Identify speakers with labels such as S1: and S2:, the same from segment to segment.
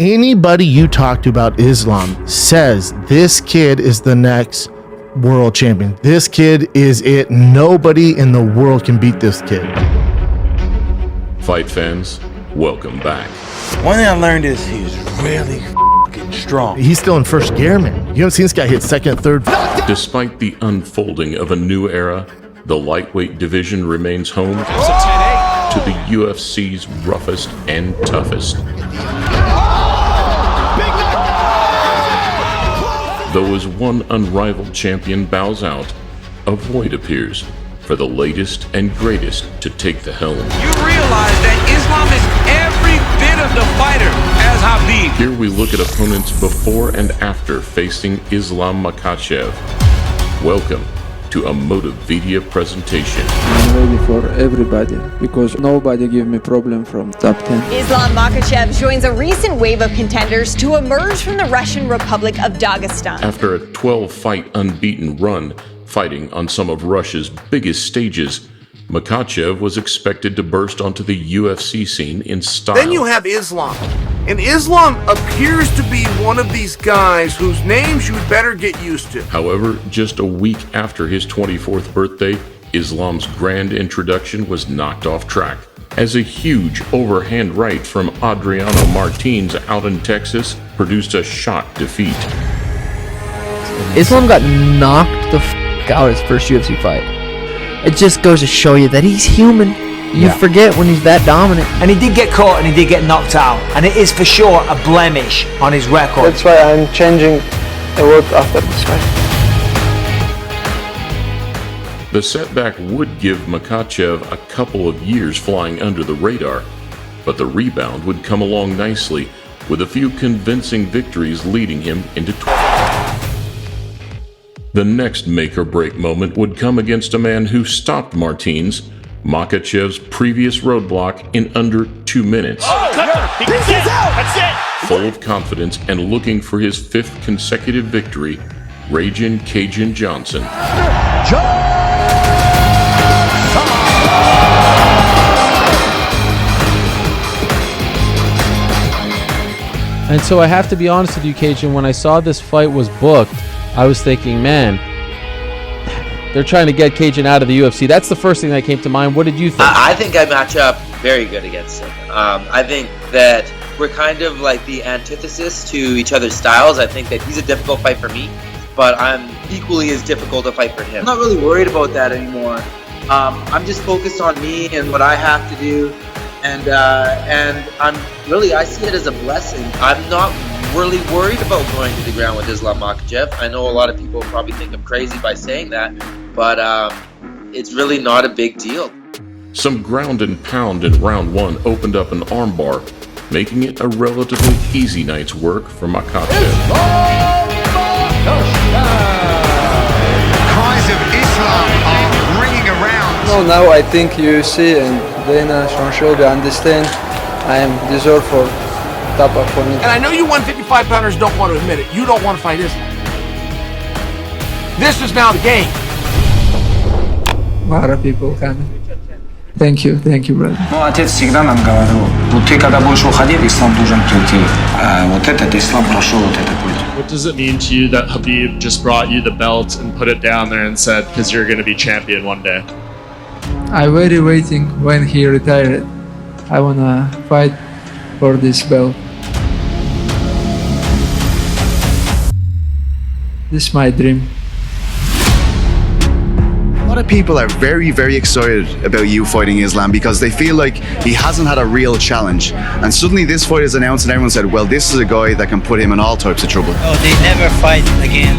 S1: Anybody you talk to about Islam says this kid is the next world champion. This kid is it. Nobody in the world can beat this kid.
S2: Fight fans, welcome back.
S3: One thing I learned is he's really fucking strong.
S1: He's still in first gear, man. You haven't seen this guy hit second, third.
S2: Despite the unfolding of a new era, the lightweight division remains home to the UFC's roughest and toughest. Though as one unrivaled champion bows out, a void appears for the latest and greatest to take the helm.
S4: You realize that Islam is every bit of the fighter as Khabib.
S2: Here we look at opponents before and after facing Islam Makhachev. Welcome to a Motivedia presentation.
S5: I'm ready for everybody because nobody give me problem from top 10.
S6: Islam Makhachev joins a recent wave of contenders to emerge from the Russian Republic of Dagestan.
S2: After a 12-fight unbeaten run, fighting on some of Russia's biggest stages, Makhachev was expected to burst onto the UFC scene in style.
S7: Then you have Islam. And Islam appears to be one of these guys whose names you'd better get used to.
S2: However, just a week after his 24th birthday, Islam's grand introduction was knocked off track, as a huge overhand right from Adriano Martins out in Texas produced a shock defeat.
S8: Islam got knocked the out his first UFC fight. It just goes to show you that he's human. You forget when he's that dominant.
S9: And he did get caught and he did get knocked out. And it is for sure a blemish on his record.
S5: That's why I'm changing the word after this fight.
S2: The setback would give Makhachev a couple of years flying under the radar, but the rebound would come along nicely, with a few convincing victories leading him into The next make-or-break moment would come against a man who stopped Martins, Makhachev's previous roadblock, in under 2 minutes. Full of confidence and looking for his 5th consecutive victory, Ragin' Cajun Johnson.
S10: And so I have to be honest with you, Cajun, when I saw this fight was booked, I was thinking, man, they're trying to get Cajun out of the UFC. That's the first thing that came to mind. What did you think?
S11: I think I match up very good against him. I think that we're kind of like the antithesis to each other's styles. I think that he's a difficult fight for me, but I'm equally as difficult to fight for him. I'm not really worried about that anymore. I'm just focused on me and what I have to do, and I see it as a blessing. I'm not really worried about going to the ground with Islam Makhachev. I know a lot of people probably think I'm crazy by saying that, but it's really not a big deal.
S2: Some ground and pound in round 1 opened up an armbar, making it a relatively easy night's work for Makhachev.
S4: Cries of Islam are ringing around.
S5: No, now I think UFC and Dana Shanshoga understand I am deserved for top opponent.
S7: And I know you 155-pounders don't want to admit it. You don't want to fight Islam. This is now the game.
S5: A lot of people coming. Thank you, brother.
S9: Ну, отец всегда нам говорил, вот ты когда будешь уходить, Ислам должен прийти. Вот этот Ислам прошел вот этот путь.
S12: What does it mean to you that Khabib just brought you the belt and put it down there and said, because you're going to be champion one day?
S5: I'm very waiting when he retired. I wanna fight for this belt. This is my dream.
S13: A lot of people are very, very excited about you fighting Islam because they feel like he hasn't had a real challenge. And suddenly this fight is announced and everyone said, well, this is a guy that can put him in all types of trouble.
S14: Oh, they never fight again.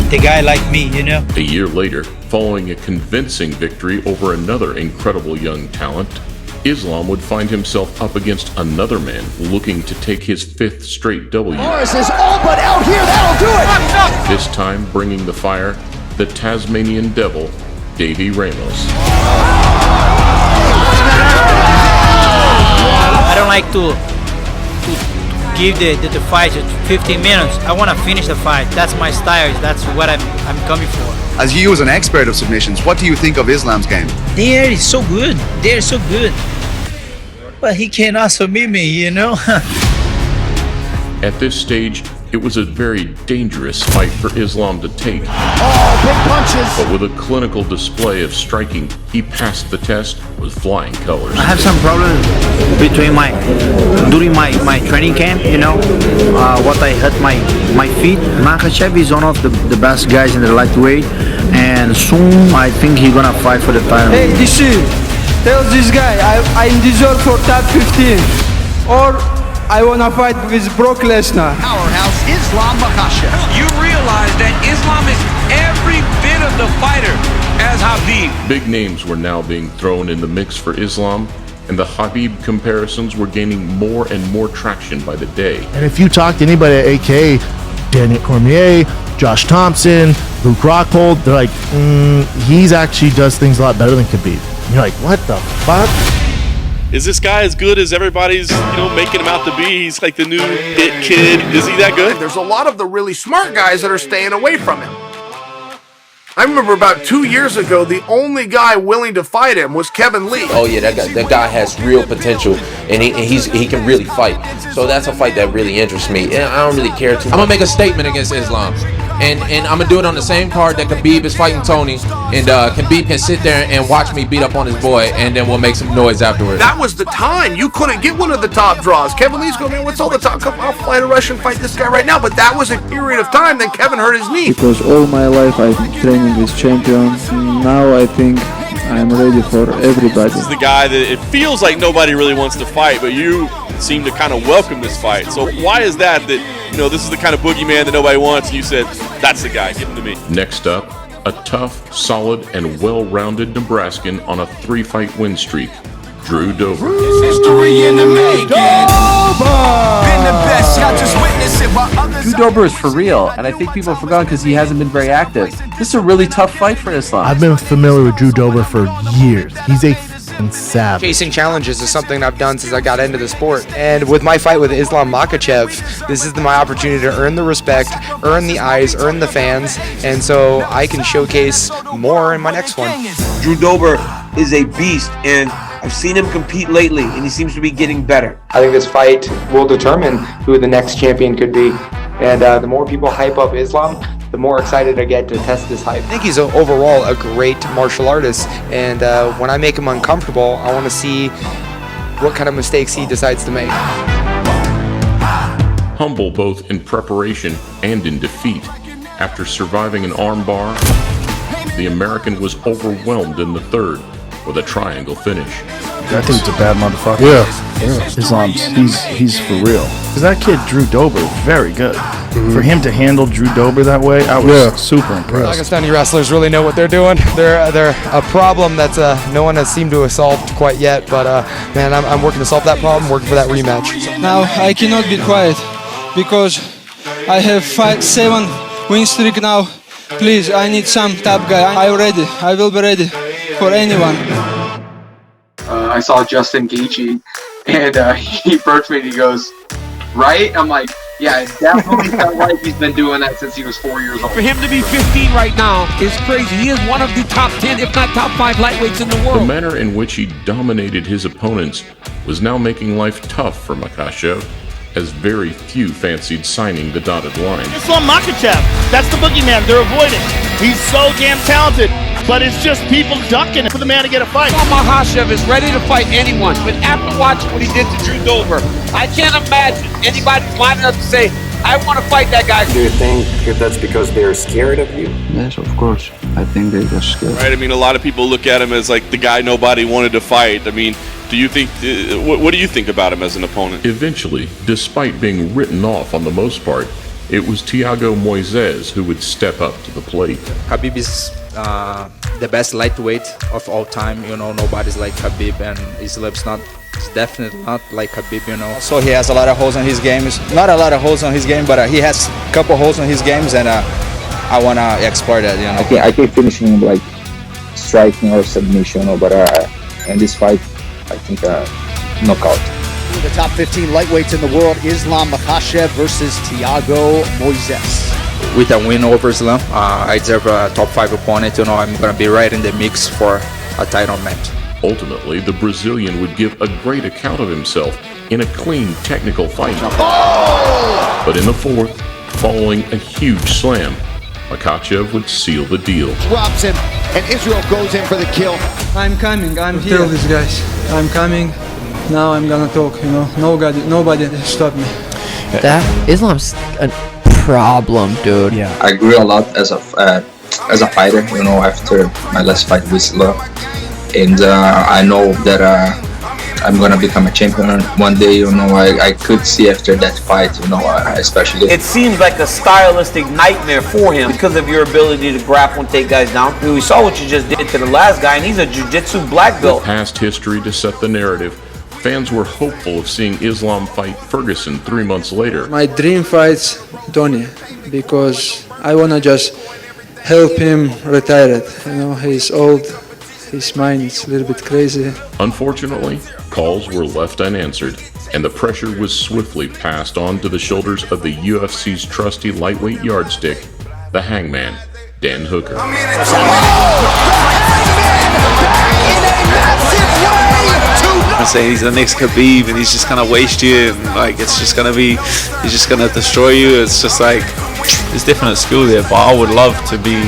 S14: The guy like me, you know?
S2: A year later, following a convincing victory over another incredible young talent, Islam would find himself up against another man looking to take his 5th straight W.
S4: Morris is all but out here. That'll do it.
S2: This time bringing the fire, the Tasmanian Devil, Davey Ramos.
S14: I don't like to give the fight 15 minutes. I want to finish the fight. That's my style. That's what I'm coming for.
S13: As you as an expert of submissions, what do you think of Islam's game?
S14: They're so good. They're so good. But he cannot submit me, you know?
S2: At this stage, it was a very dangerous fight for Islam to take.
S1: Oh, big punches!
S2: But with a clinical display of striking, he passed the test with flying colors.
S9: I have some problems during my training camp, what I hurt my feet. Makhachev is one of the best guys in the lightweight, and soon I think he's gonna fight for the title.
S5: Hey, DC, tell this guy I deserve for top 15, or I wanna fight with Brock Lesnar.
S15: Powerhouse Islam Makhachev.
S4: You realize that Islam is every bit of the fighter as Khabib.
S2: Big names were now being thrown in the mix for Islam, and the Khabib comparisons were gaining more and more traction by the day.
S1: And if you talk to anybody at AK, Daniel Cormier, Josh Thompson, Luke Rockhold, they're like, he's actually does things a lot better than Khabib. And you're like, what the fuck?
S16: Is this guy as good as everybody's, making him out to be? He's like the new hit kid. Is he that good?
S7: There's a lot of the really smart guys that are staying away from him. I remember about 2 years ago, the only guy willing to fight him was Kevin Lee.
S17: Oh yeah, that guy has real potential, and he can really fight. So that's a fight that really interests me. And I don't really care too much. I'm gonna make a statement against Islam, and I'm gonna do it on the same card that Khabib is fighting Tony, and Khabib can sit there and watch me beat up on his boy, and then we'll make some noise afterwards.
S7: That was the time. You couldn't get one of the top draws. Kevin Lee's going, man, what's all the top? Come, I'll fly to Russia and fight this guy right now. But that was a period of time. Then Kevin hurt his knee.
S5: Because all my life I've been training with champions. Now I think I'm ready for everybody.
S16: This is the guy that it feels like nobody really wants to fight, but you seem to kind of welcome this fight. So why is that this is the kind of boogeyman that nobody wants, and you said, that's the guy, give him to me.
S2: Next up, a tough, solid, and well-rounded Nebraskan on a 3-fight win streak, Drew Dober.
S15: History in the making. Been the best, y'all just witness it while others.
S10: Drew Dober is for real, and I think people have forgotten because he hasn't been very active. This is a really tough fight for Islam.
S1: I've been familiar with Drew Dober for years. He's a f***ing savage.
S18: Chasing challenges is something I've done since I got into the sport. And with my fight with Islam Makhachev, this is my opportunity to earn the respect, earn the eyes, earn the fans, and so I can showcase more in my next one.
S19: Drew Dober is a beast, and I've seen him compete lately, and he seems to be getting better.
S18: I think this fight will determine who the next champion could be. And the more people hype up Islam, the more excited I get to test this hype. I think he's overall a great martial artist, and when I make him uncomfortable, I want to see what kind of mistakes he decides to make.
S2: Humble both in preparation and in defeat, after surviving an armbar, the American was overwhelmed in the third with a triangle finish.
S20: I think it's a bad motherfucker.
S1: Yeah.
S20: Islam's he's for real. Because that kid Drew Dober is very good. For him to handle Drew Dober that way, I was super impressed.
S18: Pakistani wrestlers really know what they're doing. They're a problem that no one has seemed to have solved quite yet. But man, I'm working to solve that problem. Working for that rematch.
S5: Now I cannot be quiet because I have 7 win streak now. Please, I need some top guy. I'm ready. I will be ready for anyone.
S18: I saw Justin Gaethje, and he burst me and he goes, right? I'm like, yeah, it definitely felt like he's been doing that since he was 4 years old.
S4: For him to be 15 right now is crazy. He is one of the top 10, if not top 5 lightweights in the world.
S2: The manner in which he dominated his opponents was now making life tough for Makhachev, as very few fancied signing the dotted line.
S21: Islam Makhachev, that's the boogeyman they're avoiding. He's so damn talented, but it's just people ducking for the man to get a fight.
S4: Makhachev is ready to fight anyone, but after watching what he did to Drew Dober, I can't imagine anybody lining up to say, I want to fight that guy.
S22: Do you think that's because they're scared of you?
S23: Yes, of course. I think they're just scared.
S16: Right, I mean, a lot of people look at him as like the guy nobody wanted to fight. I mean, do you think, what do you think about him as an opponent?
S2: Eventually, despite being written off on the most part, it was Thiago Moises who would step up to the plate.
S24: Khabib is the best lightweight of all time. Nobody's like Khabib, and Islam's it's definitely not like Khabib, So he has a lot of holes in his game. Not a lot of holes in his game, but he has a couple holes in his games, and I want to explore that,
S23: I keep finishing him like striking or submission, but in this fight, I think knockout.
S15: The top 15 lightweights in the world, Islam Makhachev versus Thiago Moises.
S24: With a win over Islam, I deserve a top 5 opponent. I'm going to be right in the mix for a title match.
S2: Ultimately, the Brazilian would give a great account of himself in a clean technical fight.
S15: Oh!
S2: But in the fourth, following a huge slam, Makhachev would seal the deal.
S15: Drops him, and Israel goes in for the kill.
S5: I'm coming. I'm here. Tell these guys, I'm coming. Now I'm gonna talk. Nobody stop me.
S3: That Islam's a problem, dude.
S23: Yeah, I grew a lot as a fighter. After my last fight with Islam, and I know that I'm gonna become a champion one day. I could see after that fight. Especially.
S19: It seems like a stylistic nightmare for him because of your ability to grapple and take guys down. We saw what you just did to the last guy, and he's a jiu-jitsu black belt.
S2: With past history to set the narrative, fans were hopeful of seeing Islam fight Ferguson 3 months later.
S5: My dream fight's Tony, because I wanna just help him retire it. He's old, his mind is a little bit crazy.
S2: Unfortunately, calls were left unanswered, and the pressure was swiftly passed on to the shoulders of the UFC's trusty lightweight yardstick, the Hangman, Dan Hooker.
S6: I say he's the next Khabib, and he's just gonna waste you, and he's just gonna destroy you. It's just there's definite skill there, but I would love to be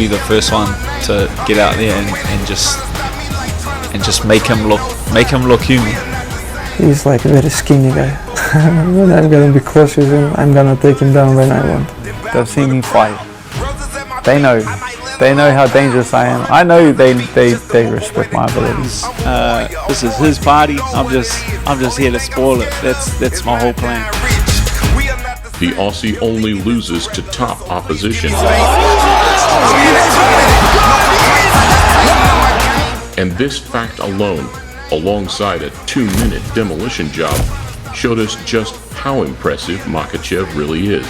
S6: the first one to get out there and just make him look human.
S8: He's a very skinny guy. When I'm gonna be close with him, I'm gonna take him down when I want.
S11: They've seen me fight. They know how dangerous I am. I know they respect my abilities. This is his party. I'm just here to spoil it. That's my whole plan.
S2: The Aussie only loses to top opposition. And this fact alone, alongside a 2-minute demolition job, showed us just how impressive Makhachev really is.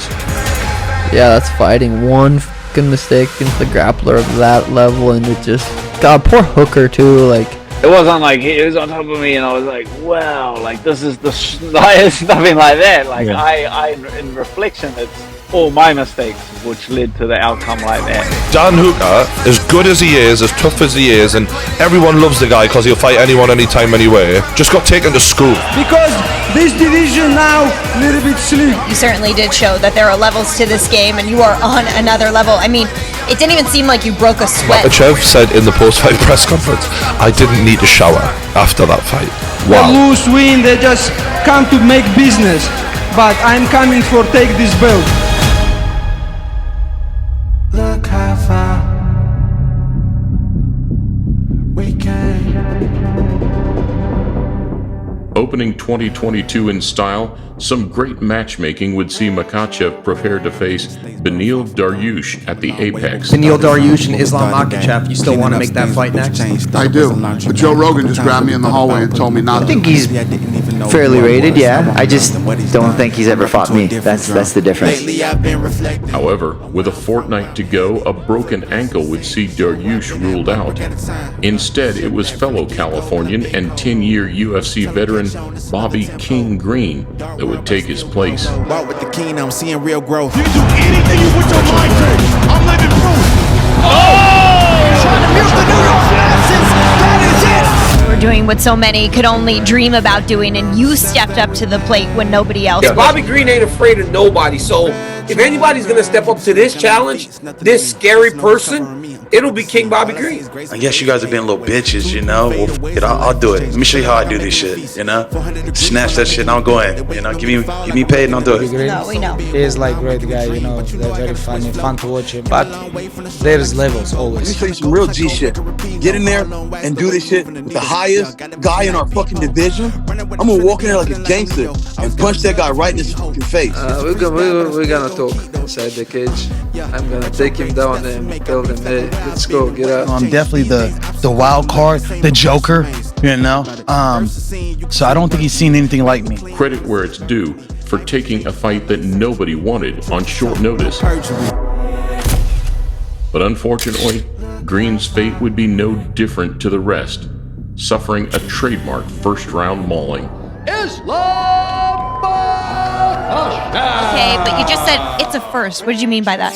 S3: Yeah, that's fighting. One fucking mistake against the grappler of that level, and it just... God, poor Hooker, too,
S25: It wasn't like he was on top of me and I was like, wow, this is it's nothing like that. I in reflection, it's all my mistakes which led to the outcome like that.
S26: Dan Hooker, as good as he is, as tough as he is, and everyone loves the guy because he'll fight anyone, anytime, anywhere, just got taken to school.
S5: Because this division now, a little bit sleep.
S27: You certainly did show that there are levels to this game and you are on another level. I mean, it didn't even seem like you broke a sweat.
S26: Makhachev said in the post-fight press conference, I didn't need to shower after that fight. Wow.
S5: They lose, win, they just come to make business. But I'm coming for take this belt.
S28: Look how far we came.
S2: Opening 2022 in style, some great matchmaking would see Makhachev prepare to face Beneil Dariush at the Apex.
S29: Beneil Dariush and Islam Makhachev, you still want to make that fight next?
S30: I do, but Joe Rogan just grabbed me in the hallway and told me not to.
S31: I think he's fairly rated, yeah. I just don't think he's ever fought me. That's the difference.
S2: However, with a fortnight to go, a broken ankle would see Dariush ruled out. Instead, it was fellow Californian and 10-year UFC veteran Bobby King Green that would take his place.
S28: Walk with the King, I'm seeing real growth.
S21: You do anything you put your mind to. I'm living proof.
S28: Trying to mute the New York masses. That is it.
S27: We're doing what so many could only dream about doing, and you stepped up to the plate when nobody else was.
S19: Bobby Green ain't afraid of nobody, so if anybody's gonna step up to this challenge, this scary person, it'll be King Bobby Green.
S6: I guess you guys are being little bitches, I'll do it. Let me show you how I do this shit, Snatch that shit and I'll go in, give me paid and I'll do it.
S27: No, we know.
S24: He is great guy, they're very funny, fun to watch him. But there's levels always.
S21: Let me show you some real G shit. Get in there and do this shit with the highest guy in our fucking division. I'm gonna walk in there like a gangster and punch that guy right in his fucking face.
S5: We're gonna talk inside the cage. I'm gonna take him down and tell them, hey, let's go, get out.
S20: I'm definitely the wild card, the Joker, so I don't think he's seen anything like me.
S2: Credit where it's due for taking a fight that nobody wanted on short notice. But unfortunately, Green's fate would be no different to the rest, suffering a trademark first-round mauling.
S27: Okay, but you just said it's a first. What did you mean by that?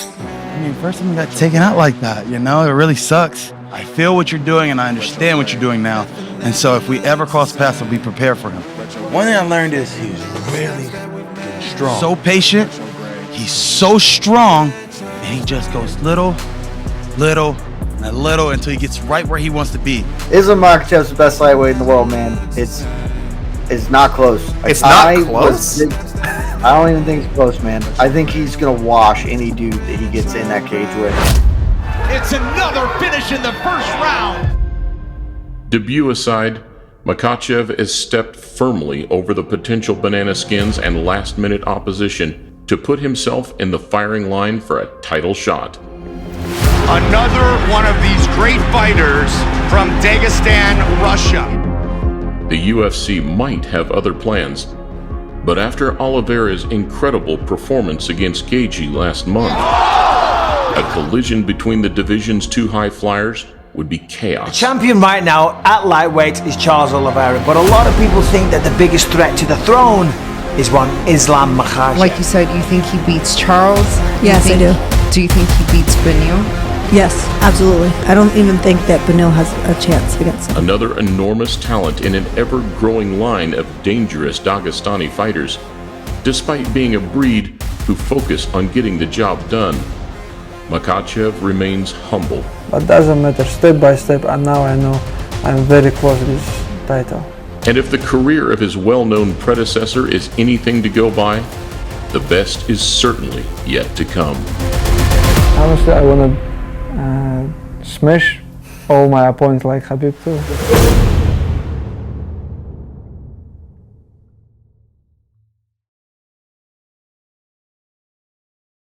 S20: First time I got taken out like that, it really sucks. I feel what you're doing and I understand what you're doing now. And so if we ever cross paths, I'll be prepared for him.
S6: One thing I learned is he was really
S1: strong. So patient. He's so strong. And he just goes little and little until he gets right where he wants to be.
S31: Islam Makhachev's the best lightweight in the world, man. It's not close.
S4: It's not close?
S31: I don't even think it's close, man. I think he's going to wash any dude that he gets in that cage with.
S28: It's another finish in the first round.
S2: Debut aside, Makhachev has stepped firmly over the potential banana skins and last-minute opposition to put himself in the firing line for a title shot.
S28: Another one of these great fighters from Dagestan, Russia.
S2: The UFC might have other plans, but after Oliveira's incredible performance against Gaethje last month, a collision between the division's two high flyers would be chaos.
S7: The champion right now at lightweight is Charles Oliveira, but a lot of people think that the biggest threat to the throne is one Islam Makhachev.
S9: Like you said, you think he beats Charles?
S10: Yes, I do.
S9: Do you think he beats Beneil?
S10: Yes, absolutely. I don't even think that Beneil has a chance against him.
S2: Another enormous talent in an ever-growing line of dangerous Dagestani fighters, despite being a breed who focus on getting the job done. Makhachev remains humble.
S8: But doesn't matter, step by step, and now I know I'm very close to this title.
S2: And if the career of his well-known predecessor is anything to go by, the best is certainly yet to come.
S8: Honestly, I want to smash all my opponents like Khabib too.